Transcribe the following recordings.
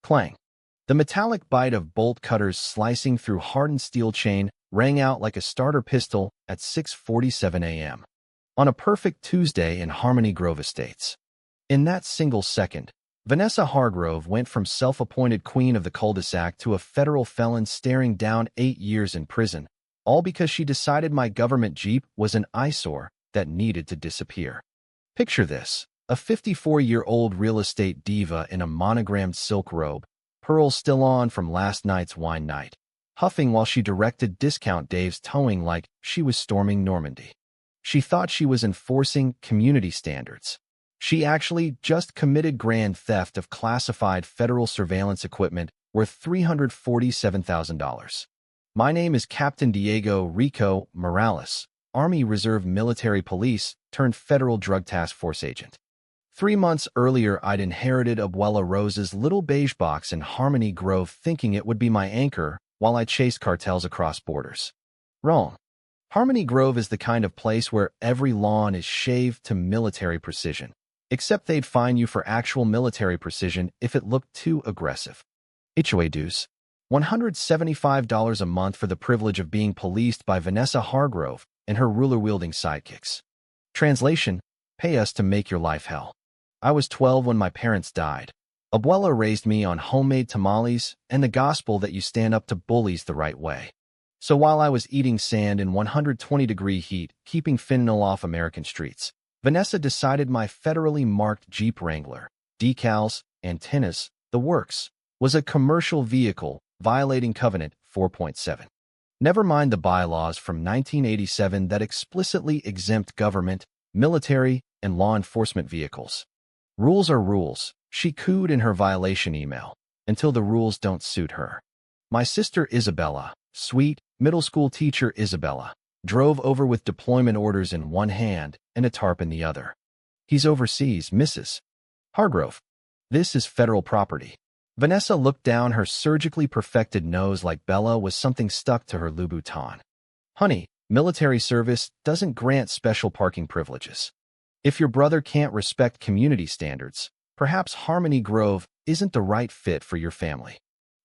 Clang. The metallic bite of bolt cutters slicing through hardened steel chain rang out like a starter pistol at 6:47 a.m. on a perfect Tuesday in Harmony Grove Estates. In that single second, Vanessa Hargrove went from self-appointed queen of the cul-de-sac to a federal felon staring down 8 years in prison, all because she decided my government Jeep was an eyesore that needed to disappear. Picture this: a 54-year-old real estate diva in a monogrammed silk robe, pearls still on from last night's wine night, huffing while she directed Discount Dave's towing like she was storming Normandy. She thought she was enforcing community standards. She actually just committed grand theft of classified federal surveillance equipment worth $347,000. My name is Captain Diego Rico Morales, Army Reserve Military Police turned Federal Drug Task Force agent. 3 months earlier, I'd inherited Abuela Rosa's little beige box in Harmony Grove, thinking it would be my anchor while I chased cartels across borders. Wrong. Harmony Grove is the kind of place where every lawn is shaved to military precision, except they'd fine you for actual military precision if it looked too aggressive. HOA dues: $175 a month for the privilege of being policed by Vanessa Hargrove and her ruler-wielding sidekicks. Translation: pay us to make your life hell. I was 12 when my parents died. Abuela raised me on homemade tamales and the gospel that you stand up to bullies the right way. So while I was eating sand in 120-degree heat, keeping fentanyl off American streets, Vanessa decided my federally marked Jeep Wrangler, decals, antennas, the works, was a commercial vehicle violating Covenant 4.7. Never mind the bylaws from 1987 that explicitly exempt government, military, and law enforcement vehicles. Rules are rules, she cooed in her violation email, until the rules don't suit her. My sister Isabella, sweet, middle school teacher Isabella, drove over with deployment orders in one hand and a tarp in the other. He's overseas, Mrs. Hargrove. This is federal property. Vanessa looked down her surgically perfected nose like Bella was something stuck to her Louboutin. Honey, military service doesn't grant special parking privileges. If your brother can't respect community standards, perhaps Harmony Grove isn't the right fit for your family.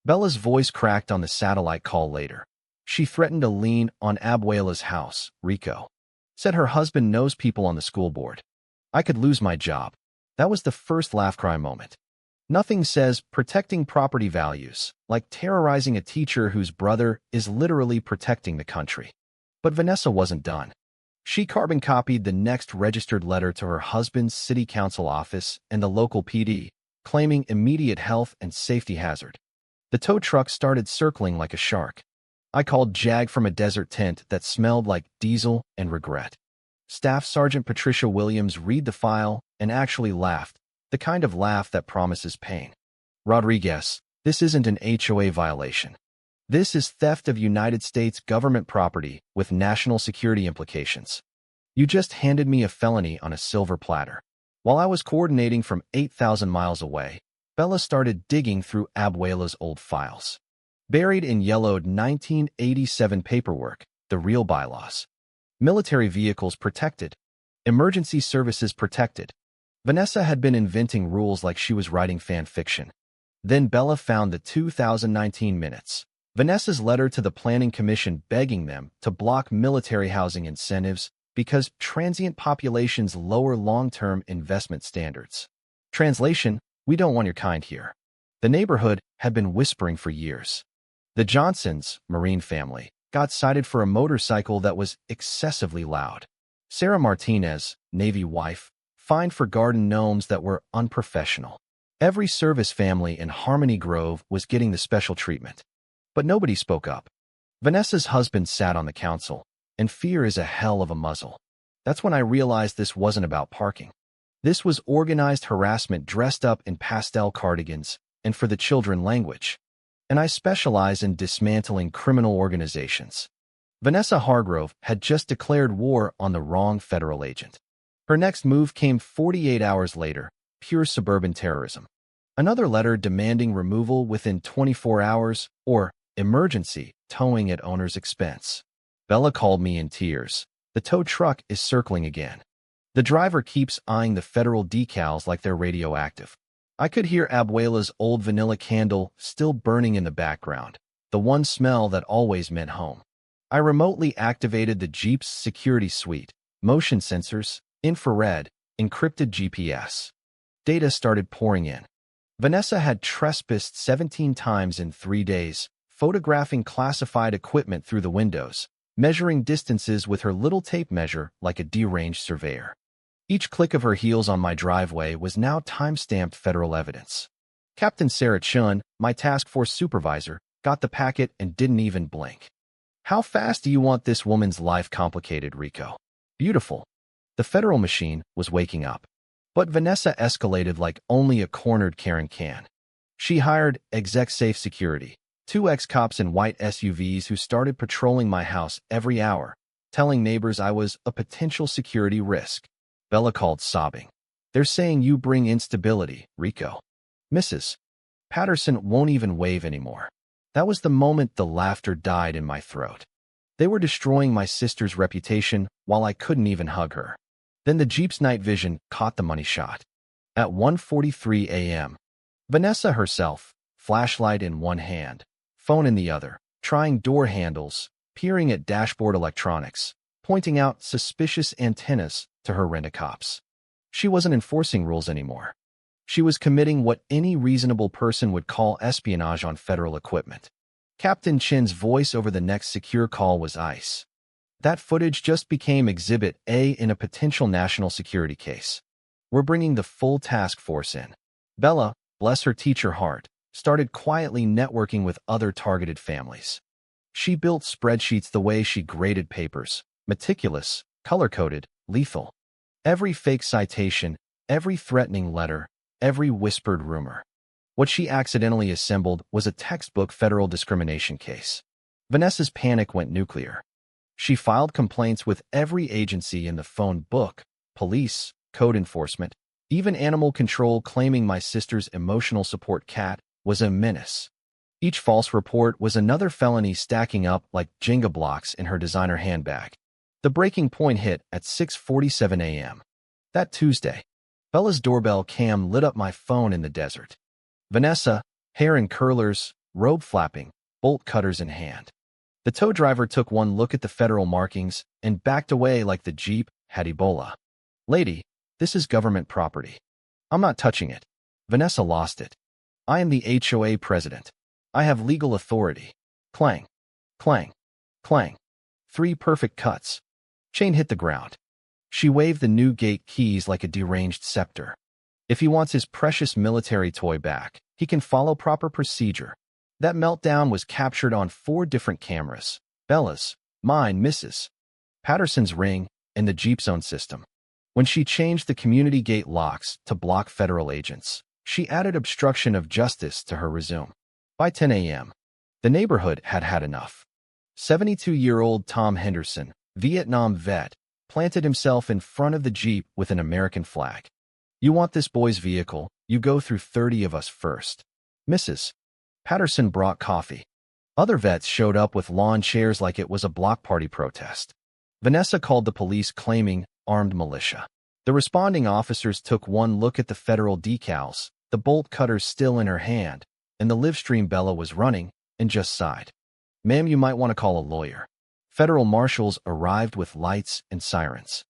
Bella's voice cracked on the satellite call later. She threatened to lean on Abuela's house, Rico. Said her husband knows people on the school board. I could lose my job. That was the first laugh-cry moment. Nothing says protecting property values like terrorizing a teacher whose brother is literally protecting the country. But Vanessa wasn't done. She carbon copied the next registered letter to her husband's city council office and the local PD, claiming immediate health and safety hazard. The tow truck started circling like a shark. I called JAG from a desert tent that smelled like diesel and regret. Staff Sergeant Patricia Williams read the file and actually laughed, the kind of laugh that promises pain. Rodriguez, this isn't an HOA violation. This is theft of United States government property with national security implications. You just handed me a felony on a silver platter. While I was coordinating from 8,000 miles away, Bella started digging through Abuela's old files. Buried in yellowed 1987 paperwork, the real bylaws. Military vehicles protected. Emergency services protected. Vanessa had been inventing rules like she was writing fan fiction. Then Bella found the 2019 minutes. Vanessa's letter to the Planning Commission begging them to block military housing incentives because transient populations lower long-term investment standards. Translation: we don't want your kind here. The neighborhood had been whispering for years. The Johnsons, Marine family, got cited for a motorcycle that was excessively loud. Sarah Martinez, Navy wife, fined for garden gnomes that were unprofessional. Every service family in Harmony Grove was getting the special treatment. But nobody spoke up. Vanessa's husband sat on the council, and fear is a hell of a muzzle. That's when I realized this wasn't about parking. This was organized harassment dressed up in pastel cardigans and for the children language. And I specialize in dismantling criminal organizations. Vanessa Hargrove had just declared war on the wrong federal agent. Her next move came 48 hours later, pure suburban terrorism. Another letter demanding removal within 24 hours or emergency towing at owner's expense. Bella called me in tears. The tow truck is circling again. The driver keeps eyeing the federal decals like they're radioactive. I could hear Abuela's old vanilla candle still burning in the background, the one smell that always meant home. I remotely activated the Jeep's security suite, motion sensors, infrared, encrypted GPS. Data started pouring in. Vanessa had trespassed 17 times in 3 days, photographing classified equipment through the windows, measuring distances with her little tape measure like a deranged surveyor. Each click of her heels on my driveway was now time-stamped federal evidence. Captain Sarah Chun, my task force supervisor, got the packet and didn't even blink. How fast do you want this woman's life complicated, Rico? Beautiful. The federal machine was waking up. But Vanessa escalated like only a cornered Karen can. She hired exec safe security, 2 ex-cops in white SUVs who started patrolling my house every hour, telling neighbors I was a potential security risk. Bella called sobbing. They're saying you bring instability, Rico. Mrs. Patterson won't even wave anymore. That was the moment the laughter died in my throat. They were destroying my sister's reputation while I couldn't even hug her. Then the Jeep's night vision caught the money shot. At 1:43 a.m., Vanessa herself, flashlight in one hand, phone in the other, trying door handles, peering at dashboard electronics, pointing out suspicious antennas to her rent-a-cops. She wasn't enforcing rules anymore. She was committing what any reasonable person would call espionage on federal equipment. Captain Chin's voice over the next secure call was ice. That footage just became Exhibit A in a potential national security case. We're bringing the full task force in. Bella, bless her teacher heart, started quietly networking with other targeted families. She built spreadsheets the way she graded papers, meticulous, color-coded, lethal. Every fake citation, every threatening letter, every whispered rumor. What she accidentally assembled was a textbook federal discrimination case. Vanessa's panic went nuclear. She filed complaints with every agency in the phone book, police, code enforcement, even animal control, claiming my sister's emotional support cat was a menace. Each false report was another felony stacking up like Jenga blocks in her designer handbag. The breaking point hit at 6:47 a.m. That Tuesday. Bella's doorbell cam lit up my phone in the desert. Vanessa, hair in curlers, robe flapping, bolt cutters in hand. The tow driver took one look at the federal markings and backed away like the Jeep had Ebola. Lady, this is government property. I'm not touching it. Vanessa lost it. I am the HOA president. I have legal authority. Clang, clang, clang. 3 perfect cuts. Chain hit the ground. She waved the new gate keys like a deranged scepter. If he wants his precious military toy back, he can follow proper procedure. That meltdown was captured on 4 different cameras. Bella's, mine, Mrs. Patterson's ring, and the Jeep's own system. When she changed the community gate locks to block federal agents, she added obstruction of justice to her resume. By 10 a.m., the neighborhood had had enough. 72-year-old Tom Henderson, Vietnam vet, planted himself in front of the Jeep with an American flag. You want this boy's vehicle, you go through 30 of us first. Mrs. Patterson brought coffee. Other vets showed up with lawn chairs like it was a block party protest. Vanessa called the police claiming armed militia. The responding officers took one look at the federal decals, the bolt cutters still in her hand, and the live stream Bella was running, and just sighed. Ma'am, you might want to call a lawyer. Federal marshals arrived with lights and sirens.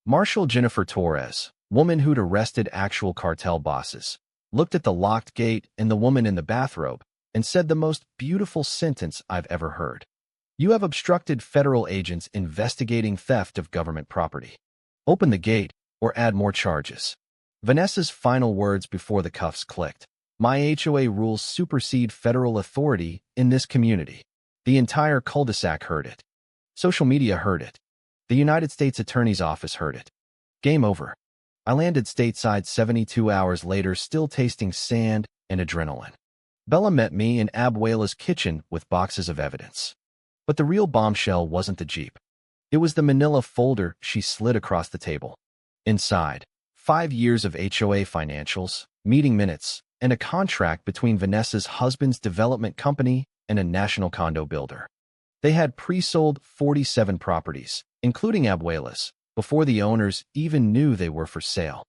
Marshal Jennifer Torres, woman who'd arrested actual cartel bosses, looked at the locked gate and the woman in the bathrobe and said the most beautiful sentence I've ever heard. You have obstructed federal agents investigating theft of government property. Open the gate or add more charges. Vanessa's final words before the cuffs clicked. My HOA rules supersede federal authority in this community. The entire cul-de-sac heard it. Social media heard it. The United States Attorney's Office heard it. Game over. I landed stateside 72 hours later, still tasting sand and adrenaline. Bella met me in Abuela's kitchen with boxes of evidence. But the real bombshell wasn't the Jeep. It was the manila folder she slid across the table. Inside, 5 years of HOA financials, meeting minutes, and a contract between Vanessa's husband's development company and a national condo builder. They had pre-sold 47 properties, including Abuela's, before the owners even knew they were for sale.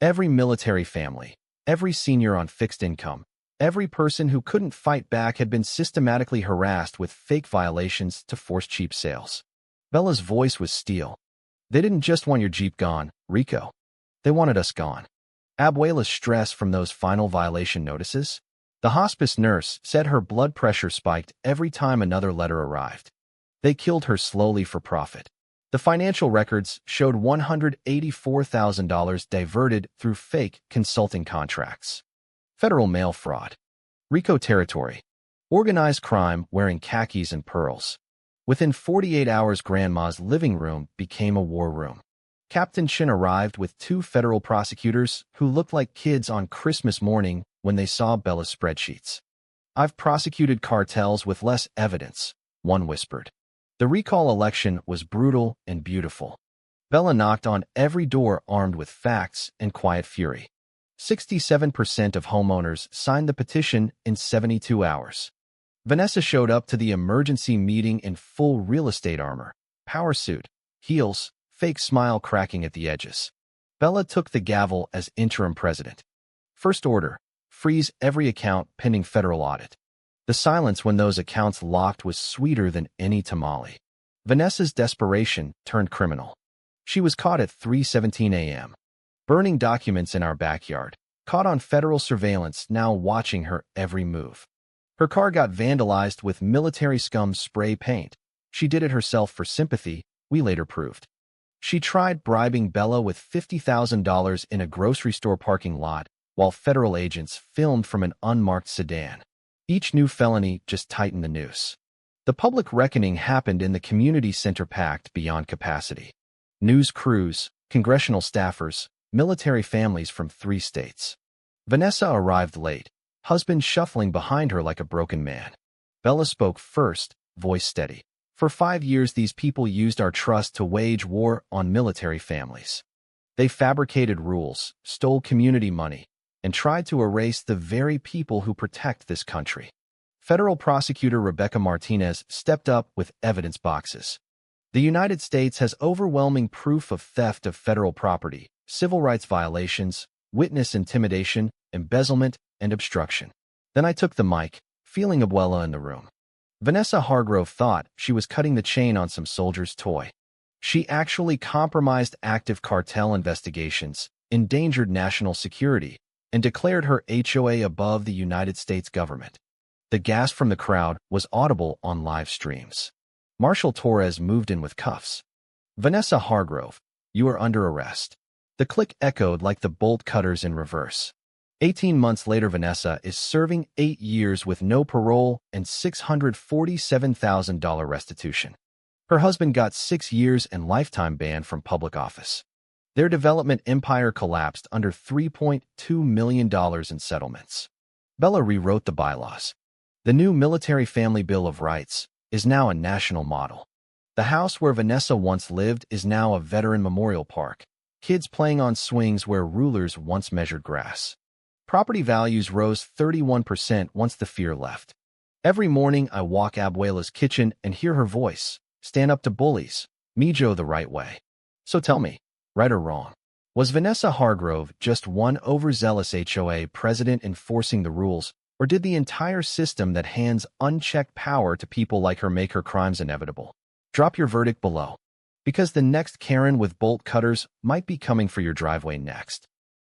Every military family, every senior on fixed income, every person who couldn't fight back had been systematically harassed with fake violations to force cheap sales. Bella's voice was steel. They didn't just want your Jeep gone, Rico. They wanted us gone. Abuela's stress from those final violation notices. The hospice nurse said her blood pressure spiked every time another letter arrived. They killed her slowly for profit. The financial records showed $184,000 diverted through fake consulting contracts. Federal mail fraud. RICO territory. Organized crime wearing khakis and pearls. Within 48 hours, Grandma's living room became a war room. Captain Chin arrived with 2 federal prosecutors who looked like kids on Christmas morning when they saw Bella's spreadsheets. "I've prosecuted cartels with less evidence," one whispered. The recall election was brutal and beautiful. Bella knocked on every door armed with facts and quiet fury. 67% of homeowners signed the petition in 72 hours. Vanessa showed up to the emergency meeting in full real estate armor, power suit, heels, fake smile cracking at the edges. Bella took the gavel as interim president. First order: freeze every account pending federal audit. The silence when those accounts locked was sweeter than any tamale. Vanessa's desperation turned criminal. She was caught at 3:17 a.m. burning documents in our backyard, caught on federal surveillance now watching her every move. Her car got vandalized with military scum spray paint. She did it herself for sympathy, we later proved. She tried bribing Bella with $50,000 in a grocery store parking lot while federal agents filmed from an unmarked sedan. Each new felony just tightened the noose. The public reckoning happened in the community center packed beyond capacity. News crews, congressional staffers, military families from 3 states. Vanessa arrived late, husband shuffling behind her like a broken man. Bella spoke first, voice steady. "For 5 years these people used our trust to wage war on military families. They fabricated rules, stole community money, and tried to erase the very people who protect this country." Federal prosecutor Rebecca Martinez stepped up with evidence boxes. "The United States has overwhelming proof of theft of federal property, civil rights violations, witness intimidation, embezzlement, and obstruction." Then I took the mic, feeling Abuela in the room. Vanessa Hargrove thought she was cutting the chain on some soldier's toy. She actually compromised active cartel investigations, endangered national security, and declared her HOA above the United States government. The gasp from the crowd was audible on live streams. Marshal Torres moved in with cuffs. "Vanessa Hargrove, you are under arrest." The click echoed like the bolt cutters in reverse. 18 months later, Vanessa is serving 8 years with no parole and $647,000 restitution. Her husband got 6 years and lifetime ban from public office. Their development empire collapsed under $3.2 million in settlements. Bella rewrote the bylaws. The new Military Family Bill of Rights is now a national model. The house where Vanessa once lived is now a veteran memorial park, kids playing on swings where rulers once measured grass. Property values rose 31% once the fear left. Every morning I walk Abuela's kitchen and hear her voice, "Stand up to bullies, Mijo the right way." So tell me, right or wrong, was Vanessa Hargrove just one overzealous HOA president enforcing the rules, or did the entire system that hands unchecked power to people like her make her crimes inevitable? Drop your verdict below, because the next Karen with bolt cutters might be coming for your driveway next.